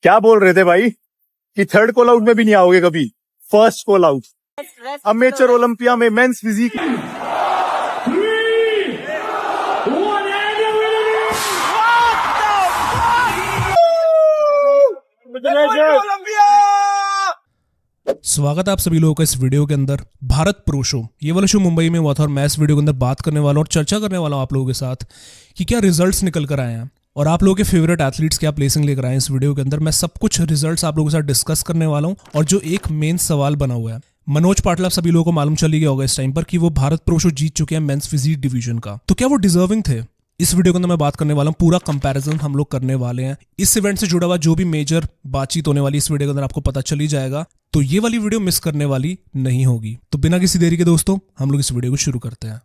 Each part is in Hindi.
क्या बोल रहे थे भाई कि थर्ड कॉल आउट में भी नहीं आओगे कभी? First call out amateur Olympia में मेंस फिजिक। स्वागत है आप सभी लोगों का इस वीडियो के अंदर। भारत प्रो शो, ये वाला शो मुंबई में हुआ था और मैं इस वीडियो के अंदर बात करने वाला हूं और चर्चा करने वाला हूं आप लोगों के साथ कि क्या रिजल्ट्स निकल कर आए हैं और आप लोगों के फेवरेट एथलीट्स क्या प्लेसिंग लेकर आए हैं। इस वीडियो के अंदर मैं सब कुछ रिजल्ट्स आप लोगों के साथ डिस्कस करने वाला हूं और जो एक मेन सवाल बना हुआ है, मनोज पाटिल आप सभी लोगों को मालूम चल गया होगा इस टाइम पर कि वो भारत प्रो शो जीत चुके हैं मेंस फिजिक डिवीजन का, तो क्या वो डिजर्विंग थे? इस वीडियो के अंदर मैं बात करने वाला हूं, पूरा कंपैरिजन हम लोग करने वाले हैं। इस इवेंट से जुड़ा हुआ जो भी मेजर बातचीत होने वाली इस वीडियो के अंदर आपको पता चल ही जाएगा, तो ये वाली वीडियो मिस करने वाली नहीं होगी। तो बिना किसी देरी के दोस्तों हम लोग इस वीडियो को शुरू करते हैं।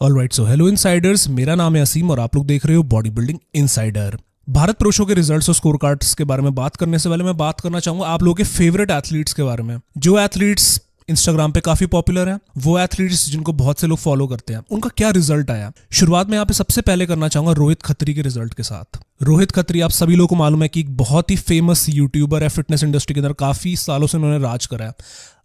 ऑलराइट, सो हेलो इनसाइडर्स, मेरा नाम है असीम और आप लोग देख रहे हो body building insider. Bharat pro show के रिजल्ट्स और स्कोर कार्ड्स के बारे में बात करने से पहले मैं बात करना चाहूंगा आप लोगों के फेवरेट एथलीट्स के बारे में। जो एथलीट्स इंस्टाग्राम पे काफी पॉपुलर हैं, वो एथलीट्स जिनको बहुत से लोग फॉलो करते हैं, उनका क्या रिजल्ट आया। शुरुआत में यहाँ पे सबसे पहले करना चाहूंगा रोहित खत्री के रिजल्ट के साथ। रोहित खत्री आप सभी लोगों को मालूम है कि एक बहुत ही फेमस यूट्यूबर है, फिटनेस इंडस्ट्री के अंदर काफी सालों से उन्होंने राज करा है।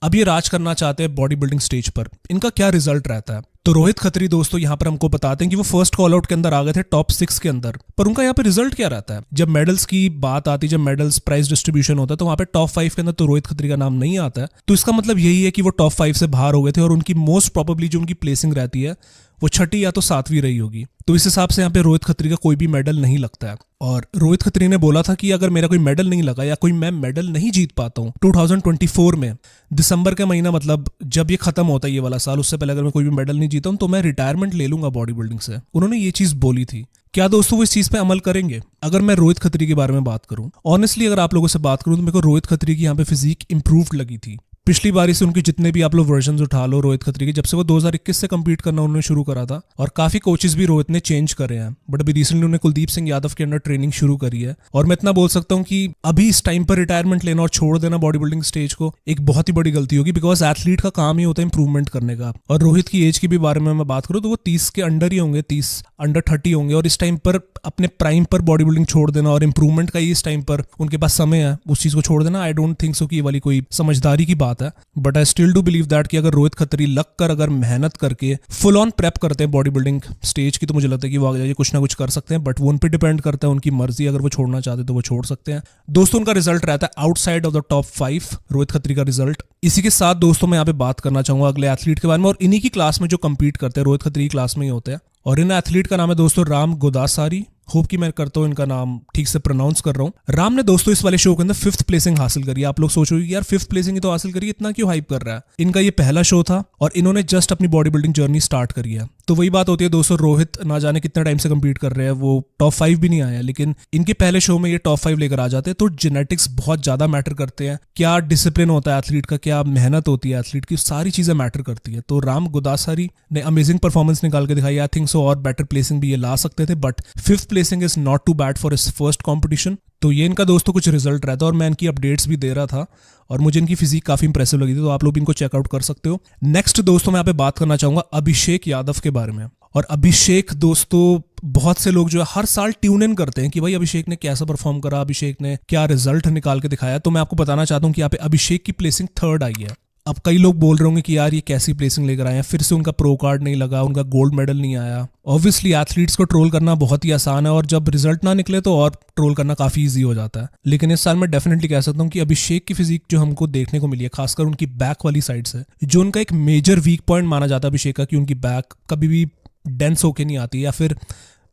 अब ये राज करना चाहते हैं बॉडी बिल्डिंग स्टेज पर। इनका क्या रिजल्ट रहता है? तो रोहित खत्री दोस्तों यहाँ पर हमको बताते हैं कि वो फर्स्ट कॉल आउट के अंदर आ गए थे टॉप 6 के अंदर, पर उनका यहाँ पे रिजल्ट क्या रहता है? जब मेडल्स की बात आती है, जब मेडल्स प्राइस डिस्ट्रीब्यूशन होता है, तो वहां पे टॉप 5 के अंदर तो रोहित खत्री का नाम नहीं आता है। तो इसका मतलब यही है कि वो टॉप 5 से बाहर हो गए थे और उनकी मोस्ट प्रोबेबली जो उनकी प्लेसिंग रहती है वो 6ठी या तो 7वीं रही होगी। तो इस हिसाब से यहाँ पे रोहित खत्री का कोई भी मेडल नहीं लगता है। और रोहित खत्री ने बोला था कि अगर मेरा कोई मेडल नहीं लगा या कोई मैं मेडल नहीं जीत पाता हूँ 2024 में दिसंबर का महीना, मतलब जब ये खत्म होता है ये वाला साल, उससे पहले अगर मैं कोई भी मेडल नहीं जीता हूँ तो मैं रिटायरमेंट ले लूंगा बॉडी बिल्डिंग से। उन्होंने ये चीज बोली थी। क्या दोस्तों वो इस चीज पे अमल करेंगे? अगर मैं रोहित खत्री के बारे में बात करूं, ऑनेस्टली अगर आप लोगों से बात करूं तो मेरे को रोहित खत्री की यहाँ पे फिजिक इंप्रूव्ड लगी थी। पिछली बारी से उनके जितने भी आप लोग वर्जन उठा लो रोहित खत्री के, जब से वो 2021 से कंपीट करना उन्होंने शुरू करा था और काफी कोचेस भी रोहित ने चेंज करे हैं, बट अभी रिसेंटली उन्होंने कुलदीप सिंह यादव के अंडर ट्रेनिंग शुरू करी है। और मैं इतना बोल सकता हूँ कि अभी इस टाइम पर रिटायरमेंट लेना और छोड़ देना बॉडी बिल्डिंग स्टेज को एक बहुत ही बड़ी गलती होगी, बिकॉज एथलीट का काम ही होता है इंप्रूवमेंट करने का। और रोहित की एज की भी बारे में मैं बात करूँ तो वो 30 के अंडर ही होंगे, 30 अंडर 30 होंगे। और इस टाइम पर अपने प्राइम पर बॉडी बिल्डिंग छोड़ देना और इंप्रूवमेंट का ही इस टाइम पर उनके पास समय है, उस चीज को छोड़ देना, आई डोंट थिंक सो कि ये वाली कोई समझदारी की बात है। But I still do believe that कि अगर रोहित खत्री लग कर अगर मेहनत करके फुल ऑन प्रेप करते हैं बॉडी बिल्डिंग स्टेज की, तो मुझे लगता है कि वो आगे जाके कुछ ना कुछ कर सकते हैं। बट वो उन पे डिपेंड करता है, उनकी मर्जी, अगर वो छोड़ना चाहते हैं तो वो छोड़ सकते हैं। दोस्तों उनका रिजल्ट रहता है outside of the top 5, Rohit Khatri का रिजल्ट। इसी के साथ दोस्तों मैं यहाँ पे बात करना चाहूंगा अगले एथलीट के बारे में, और इन्हीं की क्लास में जो कंपीट करते हैं, रोहित खत्री की क्लास में ही होते हैं। और इन एथलीट का नाम है दोस्तों राम गोदासारी। होप कि मैं करता हूँ इनका नाम ठीक से प्रोनाउंस कर रहा हूँ। राम ने दोस्तों इस वाले शो के अंदर 5th प्लेसिंग हासिल करी। आप लोग सोचोगे यार 5th प्लेसिंग ही तो हासिल करी, इतना क्यों हाइप कर रहा है? इनका ये पहला शो था और इन्होंने जस्ट अपनी बॉडी बिल्डिंग जर्नी स्टार्ट करी है। तो वही बात होती है दोस्तों, रोहित ना जाने कितने टाइम से कंपीट कर रहे हैं, वो टॉप 5 भी नहीं आया, लेकिन इनके पहले शो में ये टॉप 5 लेकर आ जाते हैं। तो जेनेटिक्स बहुत ज्यादा मैटर करते हैं, क्या डिसिप्लिन होता है एथलीट का, क्या मेहनत होती है एथलीट की, सारी चीजें मैटर करती है। तो राम गोदासारी ने अमेजिंग परफॉर्मेंस निकाल के दिखाई। आई थिंक सो और बेटर प्लेसिंग भी ये ला सकते थे, but 5th placing is not too bad for इस फर्स्ट कॉम्पिटिशन। तो ये इनका दोस्तों कुछ रिजल्ट रहता है और मैं इनकी अपडेट्स भी दे रहा था और मुझे इनकी फिजिक काफी इंप्रेसिव लगी थी, तो आप लोग भी इनको चेकआउट कर सकते हो। नेक्स्ट दोस्तों मैं यहाँ पे बात करना चाहूंगा अभिषेक यादव के बारे में। और अभिषेक दोस्तों बहुत से लोग जो है हर साल ट्यून इन करते हैं कि भाई अभिषेक ने कैसा परफॉर्म करा, अभिषेक ने क्या रिजल्ट निकाल के दिखाया। तो मैं आपको बताना चाहता हूँ कि यहाँ पे अभिषेक की प्लेसिंग 3rd आई है। अब कई लोग बोल रहे होंगे कि यार ये कैसी प्लेसिंग लेकर आए हैं, फिर से उनका प्रो कार्ड नहीं लगा, उनका गोल्ड मेडल नहीं आया। ऑब्वियसली एथलीट्स को ट्रोल करना बहुत ही आसान है और जब रिजल्ट ना निकले तो और ट्रोल करना काफी इजी हो जाता है। लेकिन इस साल मैं डेफिनेटली कह सकता हूँ कि अभिषेक की फिजिक जो हमको देखने को मिली है, खासकर उनकी बैक वाली साइड से, जो उनका एक मेजर वीक पॉइंट माना जाता है अभिषेक का, कि उनकी बैक कभी भी डेंस होके नहीं आती या फिर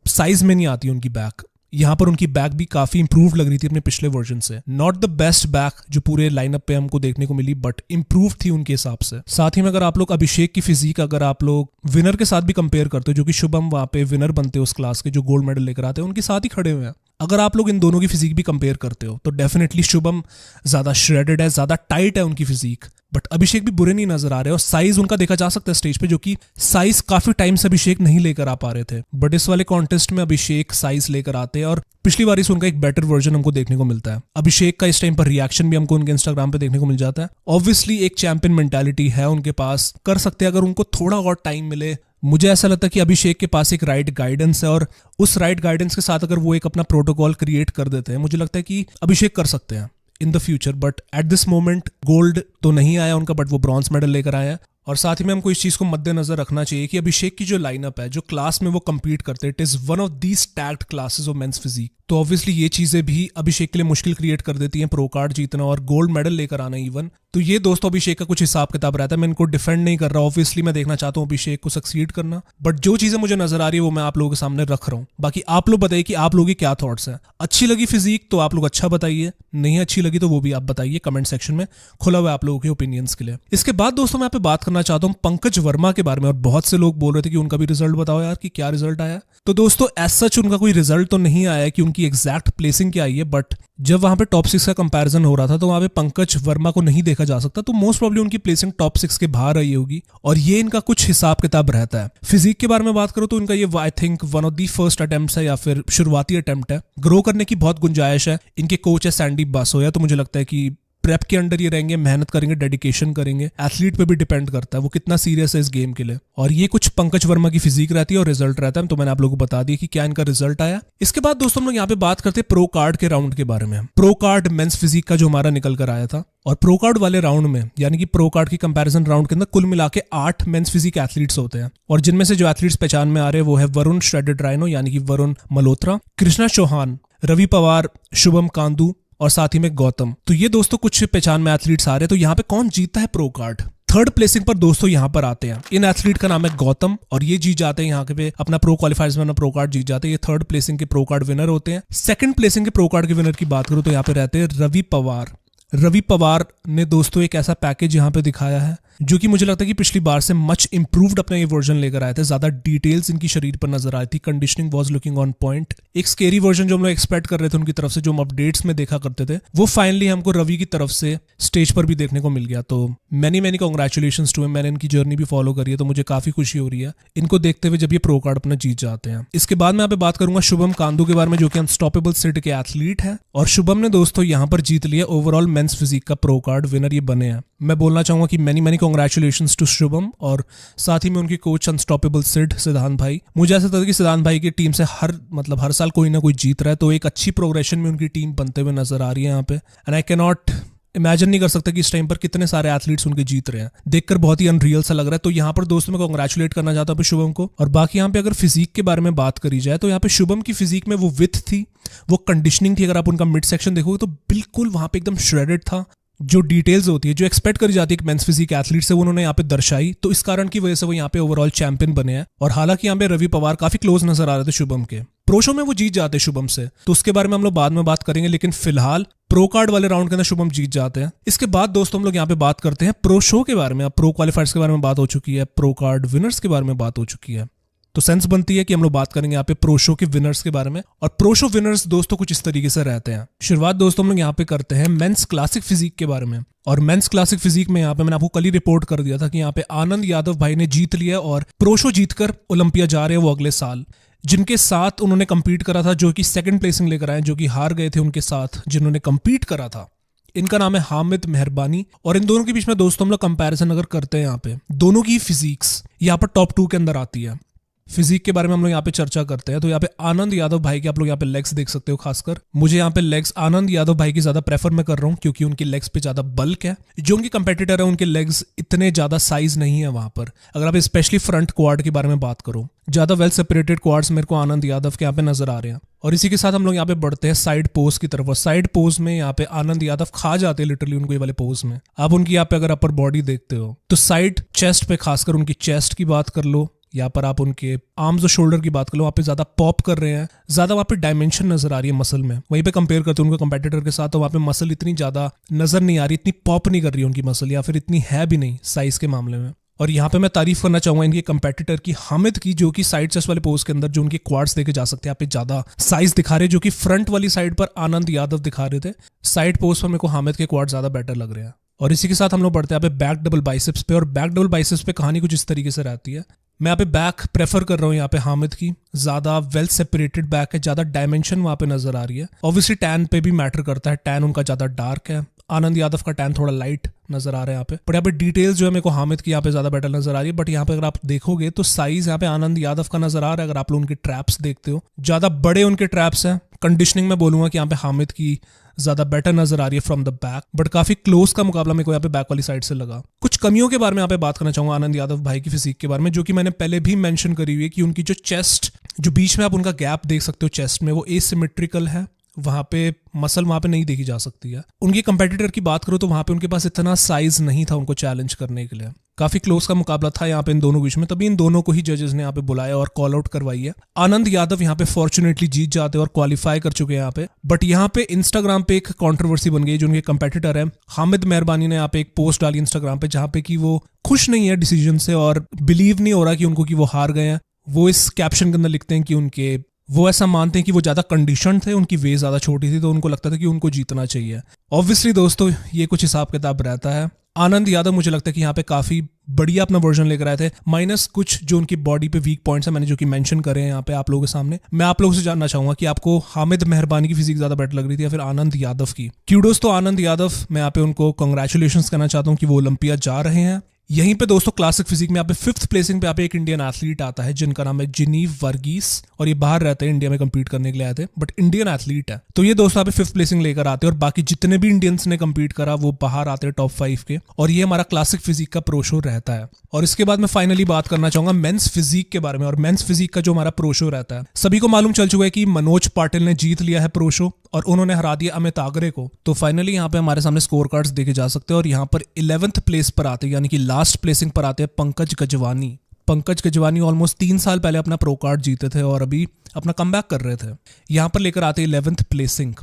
साइज में नहीं आती उनकी बैक। यहाँ पर उनकी बैक भी काफी इंप्रूव लग रही थी अपने पिछले वर्जन से। नॉट द बेस्ट बैक जो पूरे लाइनअप पे हमको देखने को मिली, बट इंप्रूव थी उनके हिसाब से। साथ ही में अगर आप लोग अभिषेक की फिजिक अगर आप लोग विनर के साथ भी कंपेयर करते हो, जो कि शुभम वहां पे विनर बनते हैं उस क्लास के, जो गोल्ड मेडल लेकर आते हैं, उनके साथ ही खड़े हुए हैं। अगर आप लोग इन दोनों की फिजिक भी कंपेयर करते हो तो डेफिनेटली शुभम ज्यादा श्रेडेड है, ज्यादा टाइट है उनकी फिजिक, बट अभिषेक भी बुरे नहीं नजर आ रहे और साइज उनका देखा जा सकता है स्टेज पे, जो कि साइज काफी टाइम से अभिषेक नहीं लेकर आ पा रहे थे। बट इस वाले कॉन्टेस्ट में अभिषेक साइज लेकर आते हैं और पिछली बार से उनका एक बेटर वर्जन हमको देखने को मिलता है। अभिषेक का इस टाइम पर रिएक्शन भी हमको उनके इंस्टाग्राम पे देखने को मिल जाता है। ऑब्वियसली एक चैंपियन मेंटालिटी है उनके पास, कर सकते हैं अगर उनको थोड़ा और टाइम मिले मुझे ऐसा लगता है कि अभिषेक के पास एक राइट गाइडेंस है और उस राइट गाइडेंस के साथ अगर वो एक अपना प्रोटोकॉल क्रिएट कर देते हैं, मुझे लगता है कि अभिषेक कर सकते हैं in the future. But at this moment gold तो नहीं आया उनका, बट वो ब्रॉन्ज मेडल लेकर आया है। और साथ ही में हमको इस चीज को मद्देनजर रखना चाहिए कि अभिषेक की जो लाइनअप है, जो क्लास में वो compete करते हैं, it is one of the stacked classes of men's physique. तो ऑब्वियसली ये चीजें भी अभिषेक के लिए मुश्किल क्रिएट कर देती हैं प्रो कार्ड जीतना और गोल्ड मेडल लेकर आना इवन। तो ये दोस्तों अभिषेक का कुछ हिसाब किताब रहता है। मैं इनको डिफेंड नहीं कर रहा, ऑब्वियसली मैं देखना चाहता हूँ अभिषेक को सक्सीड करना, बट जो चीजें मुझे नजर आ रही है वो मैं आप लोगों के सामने रख रहा हूँ। बाकी आप लोग बताइए कि आप लोगों की क्या थॉट्स हैं। अच्छी लगी फिजिक तो आप लोग अच्छा बताइए, नहीं अच्छी लगी तो वो भी आप बताइए कमेंट सेक्शन में, खुला हुआ आप लोगों के ओपिनियंस के लिए। इसके बाद दोस्तों मैं यहाँ पे बात करना चाहता हूँ पंकज वर्मा के बारे में। और बहुत से लोग बोल रहे थे कि उनका भी रिजल्ट बताओ यार कि क्या रिजल्ट आया। तो दोस्तों एज सच उनका कोई रिजल्ट तो नहीं आया कि उनकी एग्जैक्ट प्लेसिंग क्या आई है, बट जब वहां पे टॉप 6 का कंपैरिजन हो रहा था तो वहां पे पंकज वर्मा को नहीं देखा जा सकता, तो मोस्ट प्रॉब्ली उनकी प्लेसिंग टॉप 6 के बाहर आई होगी और ये इनका कुछ हिसाब किताब रहता है। फिजिक के बारे में बात करो तो इनका ये I think one of the first attempt है या फिर शुरुआती अटेम्प्ट है। ग्रो करने की बहुत गुंजाइश है। इनके कोच है सैंडी बासोया, तो मुझे लगता है कि प्रेप के अंडर ये रहेंगे, मेहनत करेंगे, डेडिकेशन करेंगे। एथलीट पे भी डिपेंड करता है वो कितना सीरियस है इस गेम के लिए। और ये कुछ पंकज वर्मा की फिजिक रहती है और रिजल्ट रहता है। तो मैंने आप लोगों को बता दिया कि क्या इनका रिजल्ट आया। इसके बाद दोस्तों हम लोग यहाँ पे बात करते हैं प्रो कार्ड के राउंड के बारे में। प्रो कार्ड मेंस फिजिक का जो हमारा निकल कर आया था, और प्रो कार्ड वाले राउंड में यानी कि प्रो कार्ड की कंपैरिजन राउंड के अंदर कुल मिला के 8 मेंस फिजिक एथलीट्स होते हैं। और जिनमें से जो एथलीट्स पहचान में आ रहे हैं वो है वरुण श्रेडेड राइनो यानी कि वरुण मल्होत्रा, कृष्णा चौहान, रवि पवार, शुभम कांदू और साथ ही में गौतम। तो ये दोस्तों कुछ पहचान में एथलीट्स आ रहे हैं। तो यहाँ पे कौन जीतता है प्रो कार्ड? थर्ड प्लेसिंग पर दोस्तों यहाँ पर आते हैं इन एथलीट का नाम है गौतम और ये जीत जाते हैं यहाँ पे अपना प्रो क्वालिफायर्स में अपना प्रो कार्ड जीत जाते हैं। ये थर्ड प्लेसिंग के प्रो कार्ड विनर होते हैं। सेकंड प्लेसिंग के प्रो कार्ड के विनर की बात करूं तो यहाँ पे रहते हैं रवि पवार। रवि पवार ने दोस्तों एक ऐसा पैकेज यहाँ पे दिखाया है जो कि मुझे लगता है कि पिछली बार से मच इंप्रूव्ड अपना ये वर्जन लेकर आए थे। ज्यादा डिटेल्स इनकी शरीर पर नजर आई थी, conditioning was looking on point. एक स्केरी वर्जन जो हम लोग एक्सपेक्ट कर रहे थे उनकी तरफ से, जो हम अपडेट्स में देखा करते थे, वो फाइनली हमको रवि की तरफ से स्टेज पर भी देखने को मिल गया। तो मैनी कांग्रेचुलेशंस टू हिम। मैंने इनकी जर्नी भी फॉलो करी है तो मुझे काफी खुशी हो रही है इनको देखते हुए जब ये प्रो कार्ड अपना जीत जाते हैं। इसके बाद मैं यहाँ पे बात करूंगा शुभम कांदू के बारे में जो कि अनस्टॉपेबल सिड के एथलीट है। और शुभम ने दोस्तों यहाँ पर जीत लिया ओवरऑल मेंस फिजिक का प्रो कार्ड विनर ये बने हैं। मैं बोलना चाहूंगा कि मैनी कांग्रेचुलेशंस टू शुभम और साथ ही में उनके कोच अनस्टॉपेबल सिड सिद्धांत भाई। मुझे ऐसा लगता है कि सिद्धांत भाई की टीम से हर साल कोई ना कोई जीत रहा है, तो एक अच्छी प्रोग्रेशन में उनकी टीम बनते हुए नजर आ रही है यहाँ पे। And I can not imagine नहीं कर सकता कि इस टाइम पर कितने सारे एथलीट्स उनके जीत रहे हैं, देखकर बहुत ही अनरियल सा लग रहा है। तो यहाँ पर दोस्तों मैं कांग्रेचुलेट करना चाहता हूँ शुभम को। और बाकी यहाँ पे अगर फिजिक के बारे में बात करी जाए तो यहाँ पे शुभम की फिजिक में वो विथ थी, वो कंडीशनिंग थी। अगर आप उनका मिड सेक्शन देखोगे तो बिल्कुल वहां पे एकदम श्रेडेड था। जो डिटेल्स होती है, जो एक्सपेक्ट करी जाती है मेंस फिजिक एथलीट से, वो उन्होंने यहाँ पे दर्शाई। तो इस कारण की वजह से वो यहाँ पे ओवरऑल चैंपियन बने हैं। और हालांकि यहाँ पे रवि पवार काफी क्लोज नजर आ रहे थे शुभम के। प्रो शो में वो जीत जाते शुभम से, तो उसके बारे में हम लोग बाद में बात करेंगे, लेकिन फिलहाल प्रो कार्ड वाले राउंड के अंदर शुभम जीत जाते हैं। इसके बाद दोस्तों हम लोग यहाँ पे बात करते हैं प्रो शो के बारे में। अब प्रो क्वालिफायर्स के बारे में बात हो चुकी है, प्रो कार्ड विनर्स के बारे में बात हो चुकी है, तो सेंस बनती है कि हम लोग बात करेंगे यहाँ पे प्रो शो के विनर्स के बारे में। और प्रो शो विनर्स दोस्तों कुछ इस तरीके से रहते हैं। शुरुआत दोस्तों हम लोग यहाँ पे करते हैं मेंस क्लासिक फिजिक के बारे में। और मेंस क्लासिक फिजिक में यहाँ पे मैंने आपको कल ही रिपोर्ट कर दिया था कि यहाँ पे आनंद यादव भाई ने जीत लिया और प्रो शो जीतकर ओलंपिया जा रहे हैं वो अगले साल। जिनके साथ उन्होंने कंपीट करा था, जो कि सेकंड प्लेसिंग लेकर आए, जो कि हार गए थे उनके साथ जिन्होंने कंपीट करा था, इनका नाम है हामिद मेहरबानी। और इन दोनों के बीच में दोस्तों हम लोग कंपैरिजन अगर करते हैं, यहाँ पे दोनों की फिजिक्स यहाँ पर टॉप 2 के अंदर आती है। फिजिक के बारे में हम लोग यहाँ पे चर्चा करते हैं तो यहाँ पे आनंद यादव भाई के आप लोग यहाँ पे लेग्स देख सकते हो। खासकर मुझे यहाँ पे लेग्स आनंद यादव भाई की ज्यादा प्रेफर मैं कर रहा हूँ क्योंकि उनकी लेग्स पे ज्यादा बल्क है। जो उनके कंपेटिटर है उनके लेग्स इतने ज्यादा साइज नहीं है वहां पर। अगर आप स्पेशली फ्रंट क्वाड के बारे में बात करो, ज्यादा वेल सेपरेटेड क्वाड्स मेरे को आनंद यादव के यहाँ पे नजर आ रहे हैं। और इसी के साथ हम लोग यहाँ पे बढ़ते हैं साइड पोज की तरफ। और साइड पोज में यहाँ पे आनंद यादव खा जाते हैं लिटरली उनको ये वाले पोज में। आप उनकी यहाँ पे अगर अपर बॉडी देखते हो तो साइड चेस्ट पे, खासकर उनकी चेस्ट की बात कर लो, यहाँ पर आप उनके आर्म्स और शोल्डर की बात कर लो, वहाँ पे ज्यादा पॉप कर रहे हैं, ज्यादा वहाँ पे डायमेंशन नजर आ रही है मसल में। वहीं पे कंपेयर करते हैं उनके कंपेटिटर के साथ तो वहाँ पे मसल इतनी ज्यादा नजर नहीं आ रही, इतनी पॉप नहीं कर रही है उनकी मसल, या फिर इतनी है भी नहीं साइज के मामले में। और यहाँ पे मैं तारीफ करना चाहूंगा इनके कंपेटिटर की, हामिद की, जो कि साइड चेस्ट वाले पोज के अंदर जो उनके क्वाड्स देखे जा सकते हैं यहाँ पे ज्यादा साइज दिखा रहे हैं, जो कि फ्रंट वाली साइड पर आनंद यादव दिखा रहे थे। साइड पोज पर मेरे को हामिद के क्वाड ज्यादा बेटर लग रहे हैं। और इसी के साथ हम लोग बढ़ते हैं यहाँ पे बैक डबल बाइसेप्स पे। और बैक डबल बाइसेप्स पे कहानी कुछ इस तरीके से रहती है। मैं यहाँ पे बैक प्रेफर कर रहा हूँ यहाँ पे हामिद की, ज्यादा वेल सेपरेटेड बैक है, ज्यादा डायमेंशन वहाँ पे नजर आ रही है। ऑब्वियसली टैन पे भी मैटर करता है, टैन उनका ज्यादा डार्क है। आनंद यादव का टैन थोड़ा लाइट नजर आ रहा है यहाँ पे, बट यहाँ पे डिटेल्स जो है मेरे को हामिद की यहाँ पे ज्यादा बेटर नजर आ रही है। बट यहाँ पे अगर आप देखोगे तो साइज यहाँ पे आनंद यादव का नजर आ रहा है। अगर आप लोग उनके ट्रैप्स देखते हो, ज्यादा बड़े उनके ट्रैप्स हैं। कंडीशनिंग में बोलूंगा कि यहाँ पे हामिद की ज्यादा बेटर नजर आ रही है फ्रॉम द बैक, बट काफी क्लोज का मुकाबला मेरे को यहाँ पे बैक वाली साइड से लगा। कुछ कमियों के बारे में यहाँ पे बात करना चाहूंगा आनंद यादव भाई की फिजिक के बारे में, जो कि मैंने पहले भी मेंशन करी हुई है कि उनकी जो चेस्ट, जो बीच में आप उनका गैप देख सकते हो चेस्ट में, वो एसिमेट्रिकल है। वहां पे मसल वहां पे नहीं देखी जा सकती है। उनके कंपेटिटर की बात करो तो वहां पे उनके पास इतना साइज नहीं था उनको चैलेंज करने के लिए। काफी क्लोज का मुकाबला था यहाँ पे इन दोनों बीच में, तभी इन दोनों को ही जजेस ने यहाँ पे बुलाया और कॉल आउट करवाई है। आनंद यादव यहाँ पे फॉर्चुनेटली जीत जाते और क्वालिफाई कर चुके हैं यहाँ पे। बट यहाँ पे इंस्टाग्राम पे एक कंट्रोवर्सी बन गई। जो उनके कंपेटिटर है हामिद मेहरबानी ने यहाँ पे एक पोस्ट डाली इंस्टाग्राम पे, जहाँ पे कि वो खुश नहीं है डिसीजन से और बिलीव नहीं हो रहा कि उनको कि वो हार गए हैं। वो इस कैप्शन के अंदर लिखते हैं कि वो ऐसा मानते हैं कि वो ज्यादा कंडीशन थे, उनकी वेट ज्यादा छोटी थी, तो उनको लगता था कि उनको जीतना चाहिए। ऑब्वियसली दोस्तों ये कुछ हिसाब किताब रहता है। आनंद यादव मुझे लगता है कि यहाँ पे काफी बढ़िया अपना वर्जन लेकर आए थे, माइनस कुछ जो उनकी बॉडी पे वीक पॉइंट्स है मैंने जो कि मेंशन करे हैं यहाँ पे आप लोगों के सामने। मैं आप लोगों से जानना चाहूंगा कि आपको हामिद मेहरबानी की फिजिक ज्यादा बेटर लग रही थी या फिर आनंद यादव की। क्यूडोस तो आनंद यादव, मैं यहाँ पे उनको कांग्रेचुलेशंस कहना चाहता हूँ कि वो ओलंपिया जा रहे हैं। यहीं पे दोस्तों क्लासिक फिजिक में यहाँ पे 5th प्लेसिंग पे यहाँ पे एक इंडियन एथलीट आता है जिनका नाम है जिनीव वर्गीस, और ये बाहर रहते हैं, इंडिया में कम्पीट करने के लिए आए थे, बट इंडियन एथलीट है। तो ये दोस्तों यहाँ पे 5th प्लेसिंग लेकर आते हैं और बाकी जितने भी इंडियंस ने कम्पीट करा वो बाहर आते हैं टॉप 5 के, और ये हमारा क्लासिक फिजिक का प्रो शो रहता है। और इसके बाद मैं फाइनली बात करना चाहूंगा मेंस फिजिक के बारे में। और मेंस फिजिक का जो हमारा प्रो शो रहता है, सभी को मालूम चल चुका है कि मनोज पाटिल ने जीत लिया है प्रो शो और उन्होंने हरा दिया अमित आगरे को। तो फाइनली यहाँ पे हमारे सामने स्कोर कार्ड्स देखे जा सकते हैं और यहाँ पर 11th प्लेस पर आते हैं, यानी कि लास्ट प्लेसिंग पर आते हैं पंकज गजवानी। पंकज गजवानी ऑलमोस्ट 3 साल पहले अपना प्रो कार्ड जीते थे और अभी अपना कमबैक कर रहे थे। यहाँ पर लेकर आते हैं 11th प्लेसिंग।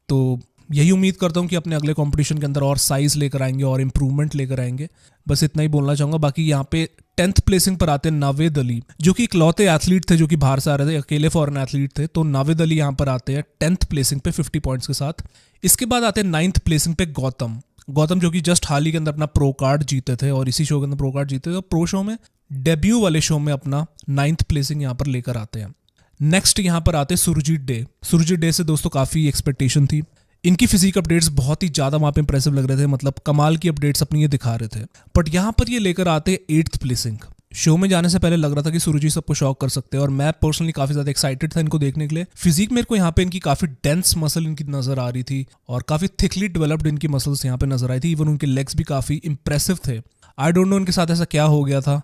तो यही उम्मीद करता हूँ कि अपने अगले कंपटीशन के अंदर और साइज लेकर आएंगे और इंप्रूवमेंट लेकर आएंगे। बस इतना ही बोलना चाहूंगा। बाकी यहाँ पे 10th प्लेसिंग पर आते हैं नावेद अली, जो कि इकलौते एथलीट थे जो कि बाहर से आ रहे थे, अकेले फॉरेन एथलीट थे। तो नावेद अली यहाँ पर आते हैं 10th प्लेसिंग पे 50 पॉइंट्स के साथ। इसके बाद आते हैं 9th प्लेसिंग पे गौतम जो कि जस्ट हाल ही के अंदर अपना प्रो कार्ड जीते थे और इसी शो के अंदर प्रो कार्ड जीते थे। तो प्रो शो में डेब्यू वाले शो में अपना 9th प्लेसिंग यहाँ पर लेकर आते हैं। नेक्स्ट यहाँ पर आते हैं सुरजीत डे। सुरजीत डे से दोस्तों काफी एक्सपेक्टेशन थी। इनकी फिजिक अपडेट्स बहुत ही ज्यादा वहां पे इंप्रेसिव लग रहे थे, मतलब कमाल की अपडेट्स अपनी ये दिखा रहे थे। बट यहाँ पर ये लेकर आते 8th प्लेसिंग। शो में जाने से पहले लग रहा था कि सुरजीत सबको शॉक कर सकते हैं और मैं पर्सनली काफी ज्यादा एक्साइटेड था इनको देखने के लिए। फिजिक मेरे को यहाँ पे इनकी काफी डेंस मसल इनकी नजर आ रही थी और काफी थिकली डेवलप्ड इनकी मसल्स यहाँ पे नजर आई थी। इवन उनके लेग्स भी काफी इंप्रेसिव थे। आई डोंट नो इनके साथ ऐसा क्या हो गया था।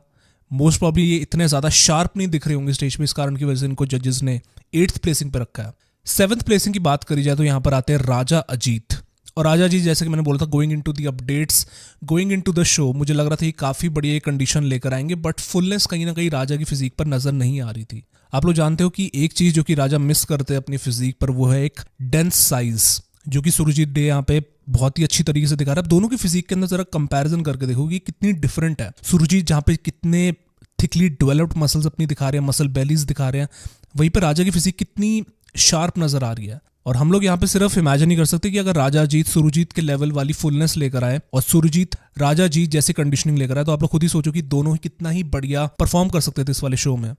मोस्ट प्रॉब्ली ये इतने ज्यादा शार्प नहीं दिख रहे होंगे स्टेज पे, इस कारण की वजह से इनको जजेस ने 8th प्लेसिंग पे रखा है। 7th प्लेसिंग की बात करी जाए तो यहाँ पर आते हैं राजा अजीत। और राजा जी जैसे कि मैंने बोला था, going into the updates, going into the show, मुझे लग रहा था कि काफी बढ़िया कंडीशन लेकर आएंगे, बट फुलनेस कहीं ना कहीं राजा की फिजिक पर नजर नहीं आ रही थी। आप लोग जानते हो कि एक चीज जो कि राजा मिस करते हैं अपनी फिजिक पर, वो है एक डेंस साइज, जो कि सुरजीत डे यहाँ पे बहुत ही अच्छी तरीके से दिखा रहा है। दोनों की फिजिक के अंदर जरा कंपैरिजन करके देखो कि कितनी डिफरेंट है। सुरजीत जहाँ पे कितने थिकली डेवलप्ड मसल्स अपनी दिखा रहे हैं, मसल बेलीज दिखा रहे हैं, वहीं पर राजा की फिजिक कितनी शार्प नजर आ रही है। और हम लोग यहाँ पे सिर्फ इमेजिन ही कर सकते कि अगर राजा जीत सुरजीत के लेवल वाली फुलनेस लेकर आए और सुरजीत राजा जीत जैसी कंडीशनिंग लेकर आए, तो आप लोग खुद ही सोचो कि दोनों ही कितना ही बढ़िया परफॉर्म कर सकते थे इस वाले शो में।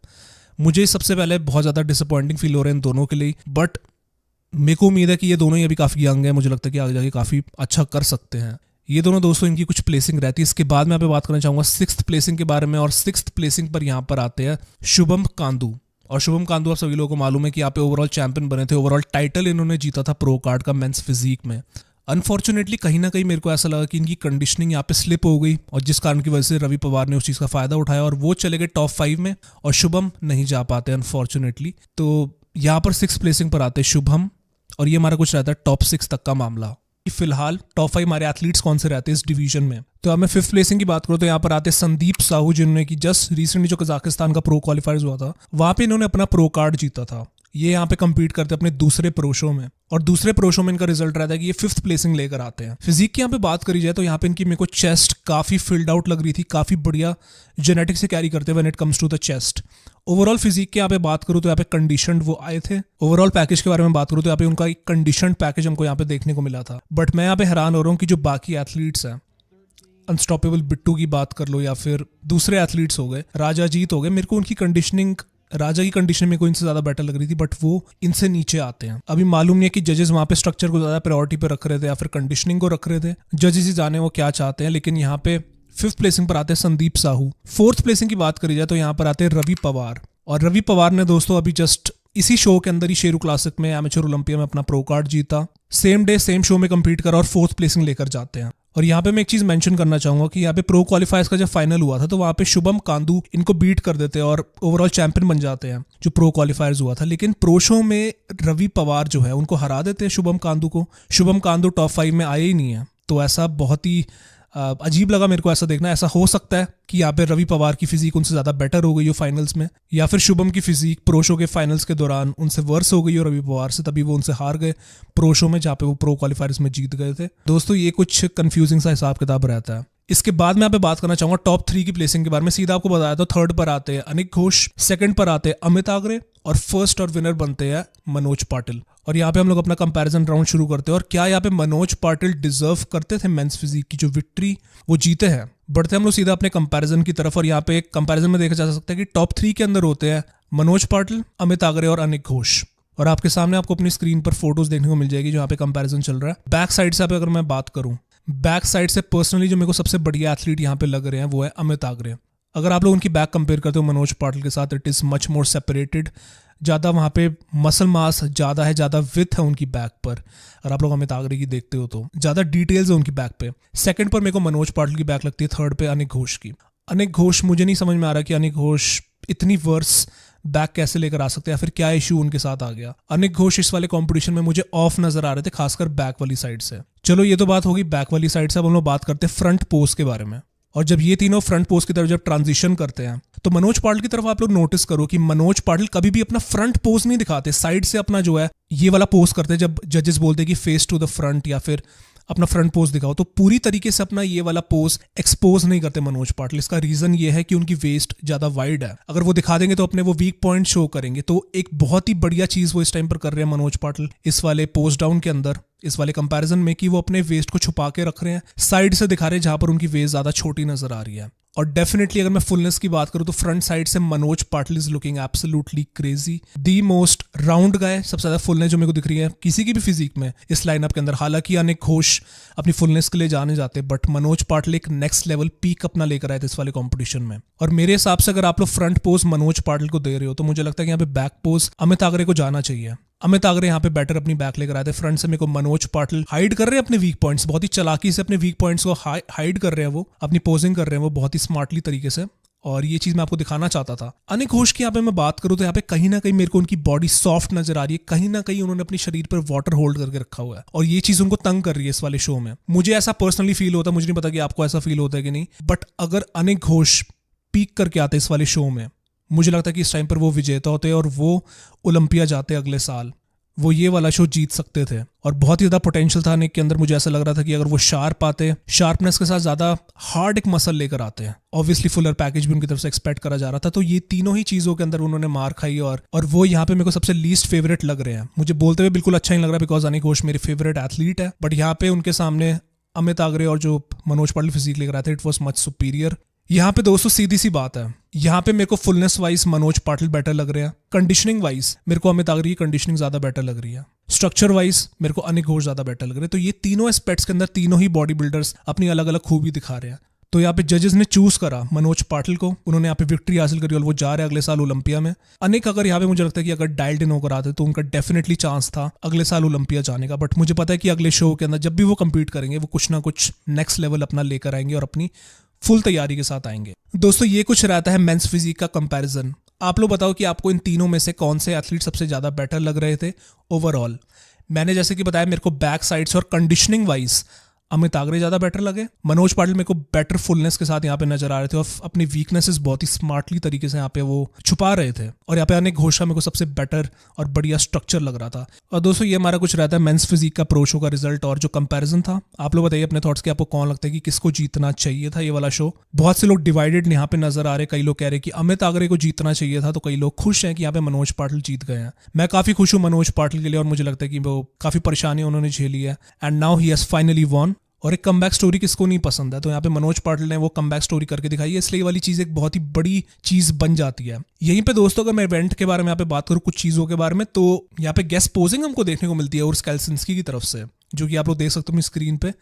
मुझे सबसे पहले बहुत ज्यादा डिसअपॉइंटिंग फील हो रहे हैं इन दोनों के लिए, बट मेरे को उम्मीद है कि ये दोनों ही अभी काफी यंग है। मुझे लगता है कि आगे जाके काफी अच्छा कर सकते हैं ये दोनों। दोस्तों इनकी कुछ प्लेसिंग रहती है। इसके बाद मैं यहाँ पे बात करना चाहूंगा 6th प्लेसिंग के बारे में। और 6th प्लेसिंग पर यहाँ पर आते हैं शुभम कांदू। और शुभम कांदू आप सभी लोगों को मालूम है कि यहाँ पे ओवरऑल चैंपियन बने थे, ओवरऑल टाइटल इन्होंने जीता था प्रो कार्ड का मेंस फिजिक में। अनफॉर्चुनेटली कहीं ना कहीं मेरे को ऐसा लगा कि इनकी कंडीशनिंग यहाँ पे स्लिप हो गई और जिस कारण की वजह से रवि पवार ने उस चीज का फायदा उठाया और वो चले गए टॉप 5 में और शुभम नहीं जा पाते अनफॉर्चुनेटली। तो यहाँ पर 6th प्लेसिंग पर आते हैं शुभम और ये हमारा कुछ रहता है टॉप 6 तक का मामला। फिलहाल टॉप 5 हमारे एथलीट्स कौन से रहते हैं इस डिवीजन में। तो अब मैं 5th प्लेसिंग की बात करूं तो यहाँ पर आते संदीप साहू, जिन्होंने कि जस्ट रिसेंटली जो कजाकिस्तान का प्रो क्वालिफायर्स हुआ था वहां पे इन्होंने अपना प्रो कार्ड जीता था। ये यहाँ पे compete करते हैं अपने दूसरे प्रो शो में और दूसरे प्रो शो में इनका रिजल्ट रहता है कि ये 5th प्लेसिंग लेकर आते हैं। फिजिक की यहाँ पे बात करी जाए तो यहाँ पे इनकी मेरे को चेस्ट काफी फिल्ड आउट लग रही थी, काफी बढ़िया जेनेटिक्स से कैरी करते हैं when it comes to the chest. Overall physique के यहाँ पे बात करूँ तो यहाँ पे कंडीशनड वो आए थे। ओवरऑल पैकेज के बारे में बात करूँ तो यहाँ पे उनका एक कंडीशनड पैकेज हमको यहाँ पे देखने को मिला था। बट मैं यहाँ पे हैरान हो रहा हूँ कि जो बाकी एथलीट्स हैं, अनस्टॉपेबल बिट्टू की बात कर लो या फिर दूसरे एथलीट्स हो गए, राजा जीत हो गए, मेरे को उनकी कंडीशनिंग राजा की कंडीशन में कोई इनसे ज्यादा बेटर लग रही थी, बट वो इनसे नीचे आते हैं। अभी मालूम नहीं है कि जजेस वहां पे स्ट्रक्चर को ज्यादा प्रायोरिटी पे रख रहे थे या फिर कंडीशनिंग को रख रहे थे, जजेस ही जाने वो क्या चाहते हैं। लेकिन यहाँ पे 5th प्लेसिंग पर आते हैं संदीप साहू। 4th प्लेसिंग की बात करी जाए तो यहाँ पर आते हैं रवि पवार। और रवि पवार ने दोस्तों अभी जस्ट इसी शो के अंदर ही शेरू क्लासिक में एमेच्योर ओलंपिया में अपना प्रो कार्ड जीता, सेम डे सेम शो में कंपीट करा और 4th प्लेसिंग लेकर जाते हैं। और यहाँ पे मैं एक चीज मेंशन करना चाहूंगा कि यहाँ पे प्रो क्वालिफायर्स का जब फाइनल हुआ था तो वहाँ पे शुभम कांदू इनको बीट कर देते हैं और ओवरऑल चैंपियन बन जाते हैं जो प्रो क्वालिफायर्स हुआ था। लेकिन प्रो शो में रवि पवार जो है उनको हरा देते हैं शुभम कांदू को। शुभम कांदू टॉप 5 में आए ही नहीं है, तो ऐसा बहुत ही अजीब लगा मेरे को ऐसा देखना। ऐसा हो सकता है कि यहाँ पे रवि पवार की फिजिक उनसे ज्यादा बेटर हो गई हो फाइनल्स में, या फिर शुभम की फिजिक प्रो शो के फाइनल्स के दौरान उनसे वर्स हो गई हो रवि पवार से, तभी वो उनसे हार गए प्रो शो में जहाँ पे वो प्रो क्वालिफायर्स में जीत गए थे। दोस्तों ये कुछ कंफ्यूजिंग सा हिसाब किताब रहता है। इसके बाद मैं यहाँ पे बात करना चाहूंगा टॉप 3 की प्लेसिंग के बारे में। सीधा आपको बताया तो 3rd पर आते हैं अनिक घोष, 2nd पर आते हैं अमित आगरे और 1st और विनर बनते हैं मनोज पाटिल। और यहाँ पे हम लोग अपना कंपैरिजन राउंड शुरू करते हैं। और क्या यहाँ पे मनोज पाटिल डिजर्व करते थे मेंस फिजिक की जो विक्ट्री वो जीते हैं? बढ़ते हम लोग सीधा अपने कंपैरिजन की तरफ। और यहाँ पे एक कंपैरिजन में देखा जा सकता है कि टॉप 3 के अंदर होते हैं मनोज पाटिल, अमित आगरे और अनिक घोष। और आपके सामने आपको अपनी स्क्रीन पर फोटोज देखने को मिल जाएगी जो यहाँ पे कंपैरिजन चल रहा है। बैक साइड से अगर मैं बात करूं, बैक साइड से पर्सनली जो मेरे को सबसे बढ़िया एथलीट यहाँ पे लग रहे हैं वो है अमित आगरे। अगर आप लोग उनकी बैक कंपेयर करते हो मनोज पाटिल के साथ, it is much more separated. ज़्यादा वहाँ पे मसल मास ज़्यादा है, ज़्यादा विथ है उनकी बैक पर। अगर आप लोग अमित आगरे की देखते हो तो ज़्यादा डिटेल्स है उनकी बैक पे। 2nd पर मेरे को मनोज पाटिल की बैक लगती है, 3rd पे अनिक घोष की। अनिक घोष मुझे नहीं समझ में आ रहा कि अनिक घोष इतनी वर्स बैक कैसे लेकर आ सकते हैं, या फिर क्या इशू उनके साथ आ गया। अनिक घोष इस वाले कंपटीशन में मुझे ऑफ नजर आ रहे थे, खासकर बैक वाली साइड से। चलो ये तो बात होगी बैक वाली साइड से। अब हम लोग बात करते हैं फ्रंट पोज के बारे में। और जब ये तीनों फ्रंट पोज की तरफ जब ट्रांजिशन करते हैं तो मनोज पाटिल की तरफ आप लोग नोटिस करो कि मनोज पाटिल कभी भी अपना फ्रंट पोज नहीं दिखाते, साइड से अपना जो है ये वाला पोज करते हैं। जब जजेस बोलते हैं कि फेस टू द फ्रंट या फिर अपना फ्रंट पोज दिखाओ, तो पूरी तरीके से अपना ये वाला पोज एक्सपोज नहीं करते मनोज पाटिल। इसका रीजन ये है कि उनकी वेस्ट ज्यादा वाइड है। अगर वो दिखा देंगे तो अपने वो वीक पॉइंट शो करेंगे। तो एक बहुत ही बढ़िया चीज वो इस टाइम पर कर रहे हैं मनोज पाटिल इस वाले पोज डाउन के अंदर, इस वाले कंपैरिजन में, कि वो अपने वेस्ट को छुपा के रख रहे हैं, साइड से दिखा रहे हैं जहां पर उनकी वेस्ट ज्यादा छोटी नजर आ रही है। और डेफिनेटली अगर मैं फुलनेस की बात करूं तो फ्रंट साइड से Manoj Patil is looking absolutely crazy, the most round guy. सबसे ज्यादा फुलनेस जो मेरे को दिख रही है किसी की भी फिजिक में इस लाइनअप के अंदर। हालांकि अनिक घोष अपनी फुलनेस के लिए जाने जाते, बट मनोज पाटिल एक नेक्स्ट लेवल पीक अपना लेकर आए थे इस वाले कॉम्पिटिशन में। और मेरे हिसाब से अगर आप लोग फ्रंट पोज मनोज पाटिल को दे रहे हो तो मुझे लगता है कि यहाँ पे बैक पोज अमित आगरे को जाना चाहिए। अमित आगरे यहाँ पे बेटर अपनी बैक लेकर आए थे। फ्रंट से मेरे को मनोज पाटिल हाइड कर रहे हैं अपने वीक पॉइंट्स, बहुत ही चालाकी से अपने वीक पॉइंट्स को हाइड कर रहे हैं, वो अपनी पोजिंग कर रहे हैं वो बहुत ही स्मार्टली तरीके से। और ये चीज मैं आपको दिखाना चाहता था। अनिक घोष की यहाँ पे मैं बात करूं तो यहाँ पे कहीं ना कहीं मेरे को उनकी बॉडी सॉफ्ट नजर आ रही है, कहीं ना कहीं उन्होंने अपने शरीर पर वाटर होल्ड करके रखा हुआ है और ये चीज उनको तंग कर रही है इस वाले शो में। मुझे ऐसा पर्सनली फील होता है, मुझे नहीं पता कि आपको ऐसा फील होता है कि नहीं, बट अगर अनिक घोष पीक करके आते इस वाले शो में, मुझे लगता है कि इस टाइम पर वो विजेता होते और वो ओलंपिया जाते अगले साल, वो ये वाला शो जीत सकते थे। और बहुत ही ज्यादा पोटेंशियल था अनिक के अंदर। मुझे ऐसा लग रहा था कि अगर वो शार्प आते, शार्पनेस के साथ ज्यादा हार्ड एक मसल लेकर आते हैं, ऑब्वियसली फुलर पैकेज भी उनकी तरफ से एक्सपेक्ट करा जा रहा था, तो ये तीनों ही चीजों के अंदर उन्होंने मार खाई। और वो यहाँ पे मेरे को सबसे लीस्ट फेवरेट लग रहे हैं। मुझे बोलते हुए बिल्कुल अच्छा नहीं लग रहा बिकॉज अनिक घोष मेरे फेवरेट एथलीट है, बट यहाँ पे उनके सामने अमित आगरे और जो मनोज पाटिल फिजिक लेकर आए थे, इट वॉज मच सुपीरियर। यहाँ पे दोस्तों सीधी सी बात है, यहाँ पे मेरे को fullness wise Manoj Patil better लग रहे हैं, कंडीशनिंग वाइज मेरे को अमित आगरे की कंडीशनिंग ज्यादा बेटर लग रही है, स्ट्रक्चर वाइज मेरे को अनिक घोष ज्यादा बेटर लग रहे हैं। तो ये तीनों एस्पेक्ट्स के अंदर तीनों ही बॉडी बिल्डर्स अपनी अलग अलग खूबी दिखा रहे हैं। तो यहाँ पे जजेस ने चूज करा मनोज पाटिल को, उन्होंने यहाँ पे विक्ट्री हासिल करी और वो जा रहे हैं अगले साल ओलंपिया में। अनिक अगर यहाँ पे मुझे लगता है कि अगर डायल्ड इन होकर आते तो उनका डेफिनेटली चांस था अगले साल ओलंपिया जाने का, बट मुझे पता है कि अगले शो के अंदर जब भी वो कंपीट करेंगे वो कुछ ना कुछ नेक्स्ट लेवल अपना लेकर आएंगे और अपनी फुल तैयारी के साथ आएंगे। दोस्तों ये कुछ रहता है मेंस फिजिक का कंपैरिजन। आप लोग बताओ कि आपको इन तीनों में से कौन से एथलीट सबसे ज्यादा बेटर लग रहे थे ओवरऑल। मैंने जैसे कि बताया मेरे को बैक साइड से और कंडीशनिंग वाइज अमित आगरे ज्यादा बेटर लगे, मनोज पाटिल मेरे को बेटर फुलनेस के साथ यहाँ पे नजर आ रहे थे और अपनी वीकनेसेस बहुत ही स्मार्टली तरीके से यहाँ पे वो छुपा रहे थे। और यहाँ पे अनिक घोष मेरे को सबसे बेटर और बढ़िया स्ट्रक्चर लग रहा था। और दोस्तों ये हमारा कुछ रहता है मेंस फिजिक का प्रो शो का रिजल्ट और जो कंपैरिजन था। आप लोग बताइए अपने थॉट्स कि आपको कौन लगता है कि किसको जीतना चाहिए था ये वाला शो। बहुत से लोग डिवाइडेड यहाँ पे नजर आ रहे, कई लोग कह रहे कि अमित आगरे को जीतना चाहिए था, तो कई लोग खुश हैं कि यहाँ पे मनोज पाटिल जीत गए हैं। मैं काफी खुश हूँ मनोज पाटिल के लिए और मुझे लगता है कि वो काफी परेशानी उन्होंने झेली है and now he has finally won. और एक कमबैक स्टोरी किसको नहीं पसंद है। तो यहाँ पे मनोज पाटिल ने वो कमबैक स्टोरी करके दिखाई है, इसलिए ये वाली चीज़ एक बहुत ही बड़ी चीज़ बन जाती है। यहीं पे दोस्तों अगर मैं इवेंट के बारे में यहाँ पे बात करूँ कुछ चीज़ों के बारे में, तो यहाँ पे गेस्ट पोजिंग हमको देखने को मिलती है और स्केल्सिंस्की की तरफ से, जो कि आप लोग देख सकते हो स्क्रीन पे।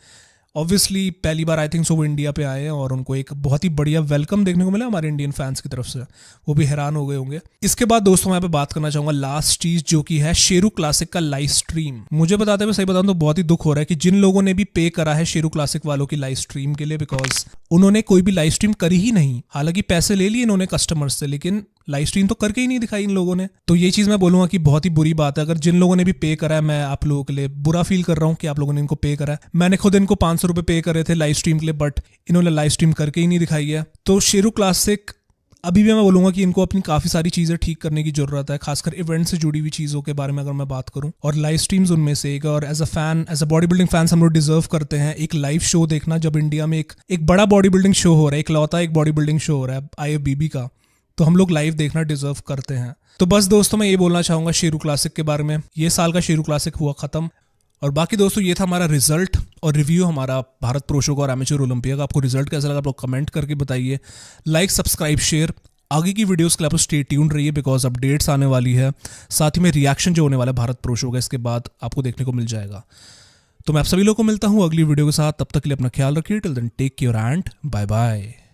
ऑब्वियसली पहली बार आई थिंक सो वो इंडिया पे आए हैं और उनको एक बहुत ही बढ़िया वेलकम देखने को मिला हमारे इंडियन फैंस की तरफ से, वो भी हैरान हो गए होंगे। इसके बाद दोस्तों मैं यहाँ पे बात करना चाहूंगा लास्ट चीज, जो कि है शेरू क्लासिक का लाइव स्ट्रीम। मुझे बताते हुए सही बताऊं तो बहुत ही दुख हो रहा है कि जिन लोगों ने भी पे करा है शेरू क्लासिक वालों की लाइव स्ट्रीम के लिए, बिकॉज उन्होंने कोई भी लाइव स्ट्रीम करी ही नहीं। हालांकि पैसे ले लिए इन्होंने कस्टमर्स से, लेकिन लाइव स्ट्रीम तो करके ही नहीं दिखाई इन लोगों ने। तो ये चीज मैं बोलूंगा कि बहुत ही बुरी बात है। अगर जिन लोगों ने भी पे करा है, मैं आप लोगों के लिए बुरा फील कर रहा हूँ कि आप लोगों ने इनको पे करा है। मैंने खुद इनको 500 रुपए पे करे थे लाइव स्ट्रीम के लिए, बट इन्होंने लाइव स्ट्रीम करके ही नहीं दिखाई है। तो शेरू क्लासिक अभी भी मैं बोलूंगा कि इनको अपनी काफी सारी चीजें ठीक करने की जरूरत है, खासकर इवेंट से जुड़ी हुई चीजों के बारे में अगर मैं बात करूं, और लाइव स्ट्रीम्स उनमें से एक। और as a fan, as a body building fans हम लोग डिजर्व करते हैं एक लाइव शो देखना, जब इंडिया में एक बड़ा बॉडी बिल्डिंग शो हो रहा है, इकलौता एक बॉडी बिल्डिंग शो हो रहा है IFBB का, तो हम लोग लाइव देखना डिजर्व करते हैं। तो बस दोस्तों मैं ये बोलना चाहूंगा शेरू क्लासिक के बारे में। ये साल का शेरू क्लासिक हुआ खत्म। और बाकी दोस्तों ये था हमारा रिजल्ट और रिव्यू हमारा भारत प्रो शो का और एमेच्योर ओलंपिया का। आपको रिजल्ट कैसा लगा आप लोग कमेंट करके बताइए। Like, subscribe, share. आगे की वीडियोस के लिए आप स्टे ट्यून्ड रहिए, बिकॉज अपडेट्स आने वाली है। साथ ही में रिएक्शन जो होने वाला है भारत प्रो शो का, इसके बाद आपको देखने को मिल जाएगा। तो मैं आप सभी लोगों को मिलता हूँ अगली वीडियो के साथ। तब तक के लिए अपना ख्याल रखिए। Till then take care and bye bye.